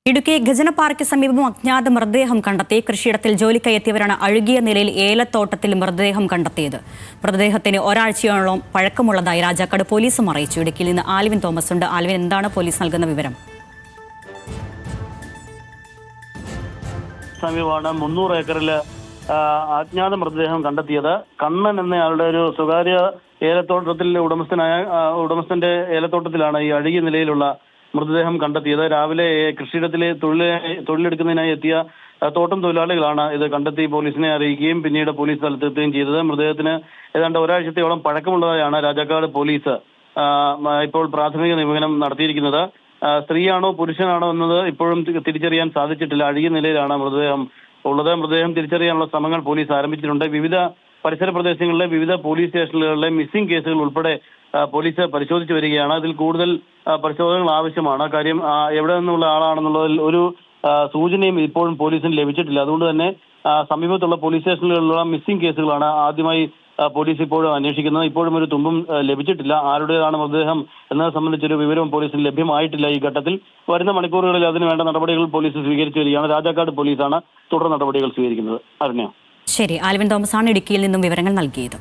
Idukki ഗജന park സമീപം അജ്ഞാത മൃതദേഹം കണ്ടെത്തി. കൃഷിയിടത്തിൽ ജോലിക്കായി എത്തിയവരാണ് അഴുകിയ നിലയിൽ ഏലത്തോട്ടത്തിൽ മൃതദേഹം കണ്ടെത്തിയത്. മൃതദേഹത്തിന് ഒരാഴ്ചയോളം പഴക്കമുള്ളതായി രാജാക്കാട് പോലീസും അറിയിച്ചു. ഇടുക്കിയിൽ നിന്ന് ആൽവിൻ തോമസ് ഉണ്ട്. ആൽവിൻ, എന്താണ് പോലീസ് നൽകുന്ന വിവരം? സമീപമാണ് 300 ഏക്കറിൽ അജ്ഞാത മൃതദേഹം കണ്ടെത്തിയത്. കണ്ണൻ എന്നയാളുടെ ഒരു സ്വകാര്യ ഏലത്തോട്ടത്തിൽ ഉടമസ്ഥന്റെ ഏലത്തോട്ടത്തിലാണ് ഈ അഴുകിയ നിലയിലുള്ള മൃതദേഹം കണ്ടെത്തിയത്. രാവിലെ കൃഷിയിടത്തിലെ തൊഴിലെടുക്കുന്നതിനായി എത്തിയ തോട്ടം തൊഴിലാളികളാണ് ഇത് കണ്ടെത്തി പോലീസിനെ അറിയിക്കുകയും പിന്നീട് പോലീസ് സ്ഥലത്തെത്തുകയും ചെയ്തത്. മൃതദേഹത്തിന് ഏതാണ്ട് ഒരാഴ്ചത്തോളം പഴക്കമുള്ളതായാണ് രാജാക്കാട് പോലീസ് ഇപ്പോൾ പ്രാഥമിക നിഗമനം നടത്തിയിരിക്കുന്നത്. സ്ത്രീയാണോ പുരുഷനാണോ എന്നത് ഇപ്പോഴും തിരിച്ചറിയാൻ സാധിച്ചിട്ടില്ല. അഴുകിയ നിലയിലാണ് മൃതദേഹം ഉള്ളത്. മൃതദേഹം തിരിച്ചറിയാനുള്ള ശ്രമങ്ങൾ പോലീസ് ആരംഭിച്ചിട്ടുണ്ട്. വിവിധ പരിസര പ്രദേശങ്ങളിലെ വിവിധ പോലീസ് സ്റ്റേഷനുകളിലെ മിസ്സിംഗ് കേസുകൾ ഉൾപ്പെടെ പോലീസ് പരിശോധിച്ചു വരികയാണ്. ഇതിൽ കൂടുതൽ പരിശോധനകൾ ആവശ്യമാണ്. കാര്യം എവിടെ നിന്നുള്ള ആളാണെന്നുള്ളതിൽ ഒരു സൂചനയും ഇപ്പോഴും പോലീസിന് ലഭിച്ചിട്ടില്ല. അതുകൊണ്ട് തന്നെ സമീപത്തുള്ള പോലീസ് സ്റ്റേഷനുകളിലുള്ള മിസ്സിംഗ് കേസുകളാണ് ആദ്യമായി പോലീസ് ഇപ്പോഴും അന്വേഷിക്കുന്നത്. ഇപ്പോഴും ഒരു തുമ്പും ലഭിച്ചിട്ടില്ല. ആരുടേതാണ് മൃതദേഹം എന്നത് സംബന്ധിച്ചൊരു വിവരവും പോലീസിന് ലഭ്യമായിട്ടില്ല. ഈ ഘട്ടത്തിൽ വരുന്ന മണിക്കൂറുകളിൽ അതിന് വേണ്ട നടപടികൾ പോലീസ് സ്വീകരിച്ചു വരികയാണ്. രാജാക്കാട് പോലീസാണ് തുടർ നടപടികൾ സ്വീകരിക്കുന്നത്. അറിഞ്ഞോ? ശരി, ആൽവിൻ തോമസ് ആണ് ഇടുക്കിയിൽ നിന്നും വിവരങ്ങൾ നൽകിയത്.